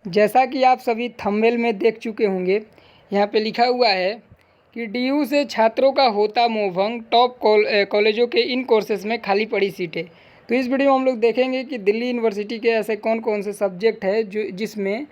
जैसा कि आप सभी थंबनेल में देख चुके होंगे, यहाँ पे लिखा हुआ है कि डीयू से छात्रों का होता मोहभंग, टॉप कॉलेजों के इन कोर्सेज में खाली पड़ी सीटें। तो इस वीडियो में हम लोग देखेंगे कि दिल्ली यूनिवर्सिटी के ऐसे कौन कौन से सब्जेक्ट है जो जिसमें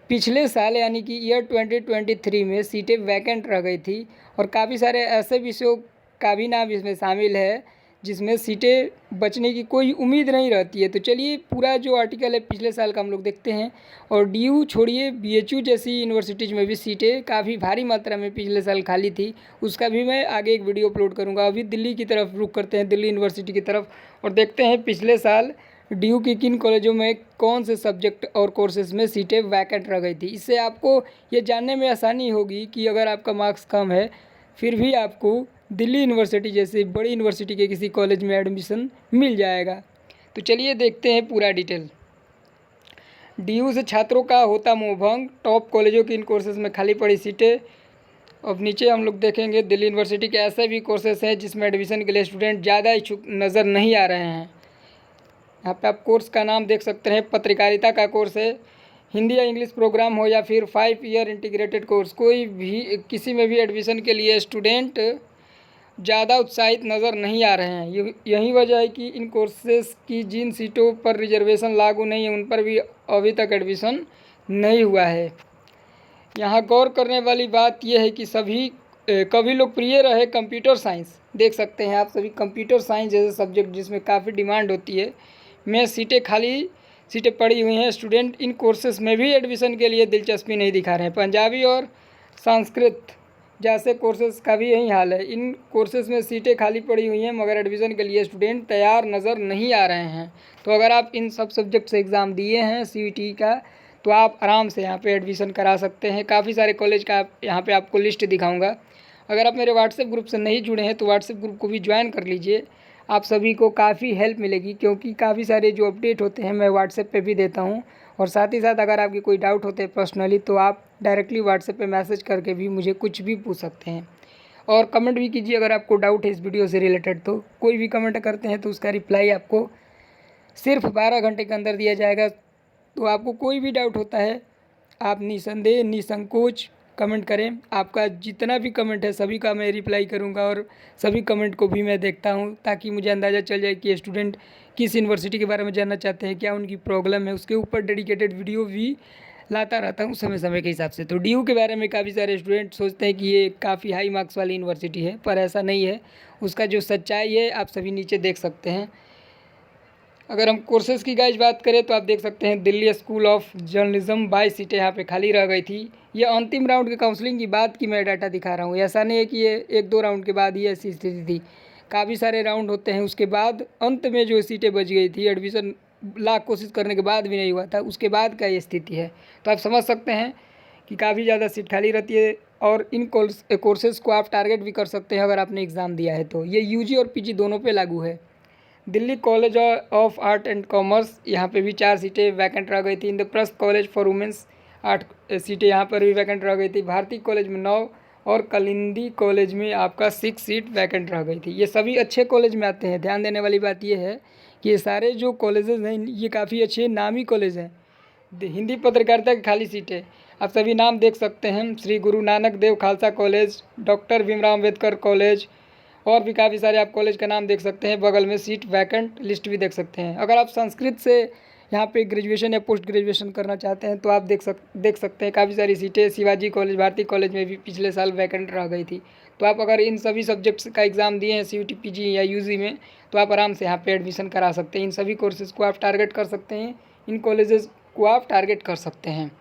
पिछले साल यानी कि ईयर 2023 में सीटें वैकेंट रह गई थी, और काफ़ी सारे ऐसे विषयों का भी नाम इसमें शामिल है जिसमें सीटें बचने की कोई उम्मीद नहीं रहती है। तो चलिए पूरा जो आर्टिकल है पिछले साल का हम लोग देखते हैं। और डीयू छोड़िए, बीएचयू जैसी यूनिवर्सिटीज़ में भी सीटें काफ़ी भारी मात्रा में पिछले साल खाली थी, उसका भी मैं आगे एक वीडियो अपलोड करूँगा। अभी दिल्ली की तरफ रुख करते हैं, दिल्ली यूनिवर्सिटी की तरफ, और देखते हैं पिछले साल डीयू की किन कॉलेजों में कौन से सब्जेक्ट और कोर्सेज में सीटें वैकेंट रह गई थी। इससे आपको ये जानने में आसानी होगी कि अगर आपका मार्क्स कम है फिर भी आपको दिल्ली यूनिवर्सिटी जैसे बड़ी यूनिवर्सिटी के किसी कॉलेज में एडमिशन मिल जाएगा। तो चलिए देखते हैं पूरा डिटेल। डीयू से छात्रों का होता मोहभंग, टॉप कॉलेजों की इन कोर्सेज में खाली पड़ी सीटें। अब नीचे हम लोग देखेंगे दिल्ली यूनिवर्सिटी के ऐसे भी कोर्सेज हैं जिसमें एडमिशन के लिए स्टूडेंट ज़्यादा इच्छुक नज़र नहीं आ रहे हैं। यहाँ पे आप कोर्स का नाम देख सकते हैं, पत्रकारिता का कोर्स है। हिंदी या इंग्लिश प्रोग्राम हो या फिर 5 ईयर इंटीग्रेटेड कोर्स, कोई भी किसी में भी एडमिशन के लिए स्टूडेंट ज़्यादा उत्साहित नज़र नहीं आ रहे हैं। यही वजह है कि इन कोर्सेज की जिन सीटों पर रिजर्वेशन लागू नहीं है उन पर भी अभी तक एडमिशन नहीं हुआ है। यहाँ गौर करने वाली बात यह है कि कभी लोकप्रिय रहे कंप्यूटर साइंस, देख सकते हैं आप सभी, कंप्यूटर साइंस जैसे सब्जेक्ट जिसमें काफ़ी डिमांड होती है में सीटें पड़ी हुई हैं। स्टूडेंट इन कोर्सेज में भी एडमिशन के लिए दिलचस्पी नहीं दिखा रहे हैं। पंजाबी और संस्कृत जैसे कोर्सेज का भी यही हाल है। इन कोर्सेज में सीटें खाली पड़ी हुई हैं मगर एडमिशन के लिए स्टूडेंट तैयार नज़र नहीं आ रहे हैं। तो अगर आप इन सब सब्जेक्ट से एग्ज़ाम दिए हैं सीईटी का तो आप आराम से यहाँ पे एडमिशन करा सकते हैं। काफ़ी सारे कॉलेज का यहाँ पे आपको लिस्ट दिखाऊंगा। अगर आप मेरे व्हाट्सएप ग्रुप से नहीं जुड़े हैं तो व्हाट्सएप ग्रुप को भी ज्वाइन कर लीजिए, आप सभी को काफ़ी हेल्प मिलेगी, क्योंकि काफ़ी सारे जो अपडेट होते हैं मैं व्हाट्सएप पे भी देता हूँ। और साथ ही साथ अगर आपकी कोई डाउट होते हैं पर्सनली तो आप डायरेक्टली व्हाट्सएप पे मैसेज करके भी मुझे कुछ भी पूछ सकते हैं। और कमेंट भी कीजिए अगर आपको डाउट है इस वीडियो से रिलेटेड, तो कोई भी कमेंट करते हैं तो उसका रिप्लाई आपको सिर्फ 12 घंटे के अंदर दिया जाएगा। तो आपको कोई भी डाउट होता है आप निसंदेह निसंकोच कमेंट करें। आपका जितना भी कमेंट है सभी का मैं रिप्लाई करूंगा, और सभी कमेंट को भी मैं देखता हूं ताकि मुझे अंदाज़ा चल जाए कि स्टूडेंट किस यूनिवर्सिटी के बारे में जानना चाहते हैं, क्या उनकी प्रॉब्लम है। उसके ऊपर डेडिकेटेड वीडियो भी लाता रहता हूं समय समय के हिसाब से। तो डीयू के बारे में काफ़ी सारे स्टूडेंट सोचते हैं कि ये काफ़ी हाई मार्क्स वाली यूनिवर्सिटी है, पर ऐसा नहीं है। उसका जो सच्चाई है आप सभी नीचे देख सकते हैं। अगर हम कोर्सेज़ की गाइज बात करें तो आप देख सकते हैं दिल्ली स्कूल ऑफ जर्नलिज्म 22 सीटें यहाँ पे खाली रह गई थी। ये अंतिम राउंड के काउंसलिंग की बात की मैं डाटा दिखा रहा हूँ, ऐसा नहीं है कि ये 1-2 राउंड के बाद ही ऐसी स्थिति थी। काफ़ी सारे राउंड होते हैं, उसके बाद अंत में जो सीटें बच गई थी, एडमिशन लाख कोशिश करने के बाद भी नहीं हुआ था, उसके बाद का ये स्थिति है। तो आप समझ सकते हैं कि काफ़ी ज़्यादा सीट खाली रहती है। और इन कोर्सेज़ को आप टारगेट भी कर सकते हैं अगर आपने एग्ज़ाम दिया है तो। ये यूजी और पीजी दोनों पे लागू है। Delhi college of art and commerce, यहाँ पे भी 4 सीटें वैकेंट रह गई थी। इंद्रप्रस्थ कॉलेज फॉर वुमेंस 8 सीटें यहाँ पर भी वैकेंट रह गई थी। भारती कॉलेज में 9 और कलिंदी कॉलेज में आपका 6 सीट वैकेंट रह गई थी। ये सभी अच्छे कॉलेज में आते हैं। ध्यान देने वाली बात ये है कि ये सारे जो कॉलेजेस हैं ये काफ़ी अच्छे नामी कॉलेज हैं। हिंदी पत्रकारिता की खाली सीटें आप सभी नाम देख सकते हैं, Shri Guru Nanak Dev Khalsa college, doctor Bhimrao Ambedkar college, और भी काफ़ी सारे आप कॉलेज का नाम देख सकते हैं। बगल में सीट वैकेंट लिस्ट भी देख सकते हैं। अगर आप संस्कृत से यहाँ पे ग्रेजुएशन या पोस्ट ग्रेजुएशन करना चाहते हैं तो आप देख सकते हैं काफ़ी सारी सीटें शिवाजी कॉलेज, भारती कॉलेज में भी पिछले साल वैकेंट रह गई थी। तो आप अगर इन सभी सब्जेक्ट्स का एग्ज़ाम दिए हैं सीयूटी, पीजी या यूजी में, तो आप आराम से यहाँ पर एडमिशन करा सकते हैं। इन सभी कोर्सेज़ को आप टारगेट कर सकते हैं, इन कॉलेजेस को आप टारगेट कर सकते हैं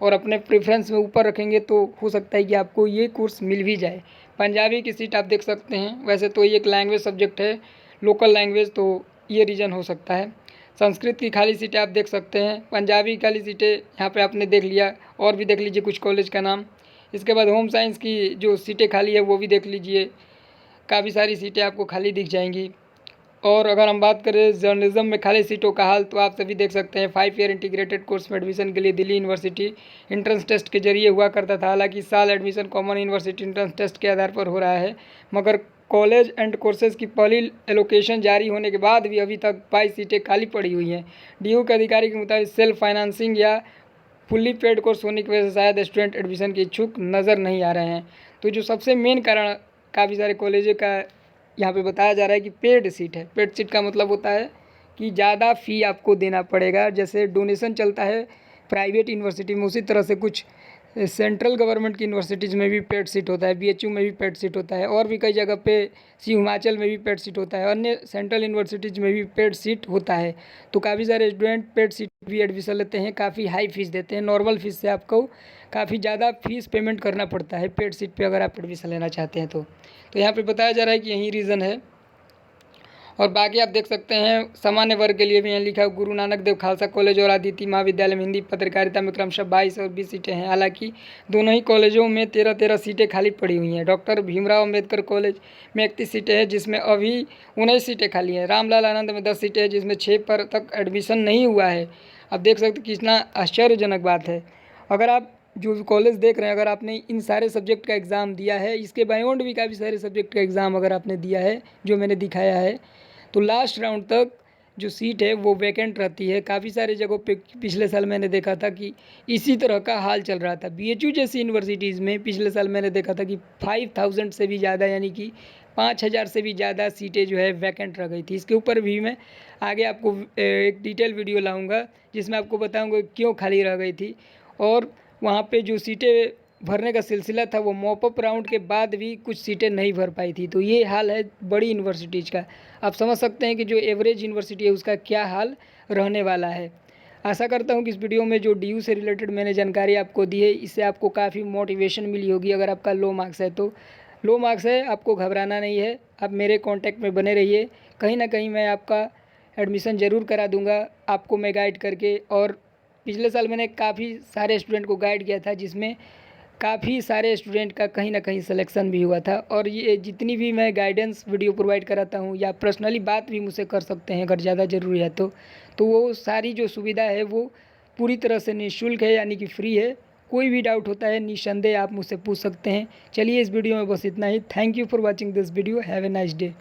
और अपने प्रेफरेंस में ऊपर रखेंगे तो हो सकता है कि आपको ये कोर्स मिल भी जाए। पंजाबी की सीट आप देख सकते हैं, वैसे तो ये एक लैंग्वेज सब्जेक्ट है, लोकल लैंग्वेज, तो ये रीज़न हो सकता है। संस्कृत की खाली सीटें आप देख सकते हैं, पंजाबी की खाली सीटें यहाँ पे आपने देख लिया, और भी देख लीजिए कुछ कॉलेज का नाम। इसके बाद होम साइंस की जो सीटें खाली है वो भी देख लीजिए, काफ़ी सारी सीटें आपको खाली दिख जाएंगी। और अगर हम बात करें जर्नलिज्म में खाली सीटों का हाल तो आप सभी देख सकते हैं। 5 ईयर इंटीग्रेटेड कोर्स में एडमिशन के लिए दिल्ली यूनिवर्सिटी इंट्रेंस टेस्ट के जरिए हुआ करता था। हालांकि इस साल admission common university entrance test के आधार पर हो रहा है, मगर कॉलेज एंड कोर्सेज की पहली एलोकेशन जारी होने के बाद भी अभी तक 22 सीटें खाली पड़ी हुई हैं। डीयू के अधिकारी के मुताबिक सेल्फ फाइनेंसिंग या फुल्ली पेड कोर्स होने की वजह से शायद स्टूडेंट एडमिशन के इच्छुक नज़र नहीं आ रहे हैं। तो जो सबसे मेन कारण काफ़ी सारे कॉलेजों का यहाँ पे बताया जा रहा है कि पेड सीट है। पेड सीट का मतलब होता है कि ज़्यादा फ़ी आपको देना पड़ेगा। जैसे डोनेशन चलता है प्राइवेट यूनिवर्सिटी में, उसी तरह से कुछ सेंट्रल गवर्नमेंट की यूनिवर्सिटीज़ में भी पेड सीट होता है, बीएचयू में भी पेड सीट होता है, और भी कई जगह पे हिमाचल में भी पेड सीट होता है, अन्य सेंट्रल यूनिवर्सिटीज़ में भी पेड सीट होता है। तो काफ़ी सारे स्टूडेंट पेड सीट भी एडमिशन लेते हैं, काफ़ी हाई फीस देते हैं। नॉर्मल फीस से आपको काफ़ी ज़्यादा फीस पेमेंट करना पड़ता है पेड सीट पे अगर आप एडमिशन लेना चाहते हैं तो यहाँ पे बताया जा रहा है कि यही रीज़न है। और बाकी आप देख सकते हैं सामान्य वर्ग के लिए भी यहाँ लिखा है गुरु नानक देव खालसा कॉलेज और आदित्य महाविद्यालय में हिंदी पत्रकारिता में क्रमशः 22 और 20 सीटें हैं। हालांकि दोनों ही कॉलेजों में 13-13 सीटें खाली पड़ी हुई हैं। डॉक्टर भीमराव अम्बेडकर कॉलेज में 31 सीटें हैं जिसमें अभी 19 सीटें खाली हैं। रामलाल आनंद में 10 सीटें हैं जिसमें 6 पर तक एडमिशन नहीं हुआ है। आप देख सकते कितना आश्चर्यजनक बात है। अगर आप जो कॉलेज देख रहे हैं, अगर आपने इन सारे सब्जेक्ट का एग्ज़ाम दिया है, इसके बायोंड भी काफ़ी सारे सब्जेक्ट का एग्ज़ाम अगर आपने दिया है जो मैंने दिखाया है, तो लास्ट राउंड तक जो सीट है वो वैकेंट रहती है। काफ़ी सारे जगहों पे पिछले साल मैंने देखा था कि इसी तरह का हाल चल रहा था। बीएचयू जैसी यूनिवर्सिटीज़ में पिछले साल मैंने देखा था कि 5000 से भी ज़्यादा यानी कि 5000 से भी ज़्यादा सीटें जो है वैकेंट रह गई थी। इसके ऊपर भी मैं आगे आपको एक डिटेल वीडियो लाऊंगा जिसमें आपको बताऊंगा क्यों खाली रह गई थी। और वहाँ पे जो सीटें भरने का सिलसिला था वो मॉपअप राउंड के बाद भी कुछ सीटें नहीं भर पाई थी। तो ये हाल है बड़ी यूनिवर्सिटीज़ का। आप समझ सकते हैं कि जो एवरेज यूनिवर्सिटी है उसका क्या हाल रहने वाला है। आशा करता हूँ कि इस वीडियो में जो डीयू से रिलेटेड मैंने जानकारी आपको दी है इससे आपको काफ़ी मोटिवेशन मिली होगी। अगर आपका लो मार्क्स है तो लो मार्क्स है, आपको घबराना नहीं है, आप मेरे कॉन्टैक्ट में बने रहिए। कहीं ना कहीं मैं आपका एडमिशन ज़रूर करा दूँगा आपको मैं गाइड करके। और पिछले साल मैंने काफ़ी सारे स्टूडेंट को गाइड किया था जिसमें काफ़ी सारे स्टूडेंट का कहीं ना कहीं सिलेक्शन भी हुआ था। और ये जितनी भी मैं गाइडेंस वीडियो प्रोवाइड कराता हूँ या पर्सनली बात भी मुझसे कर सकते हैं अगर ज़्यादा ज़रूरी है तो वो सारी जो सुविधा है वो पूरी तरह से निःशुल्क है यानी कि फ्री है। कोई भी डाउट होता है निस्संदेह आप मुझसे पूछ सकते हैं। चलिए इस वीडियो में बस इतना ही। Thank you for watching this video. Have a nice day.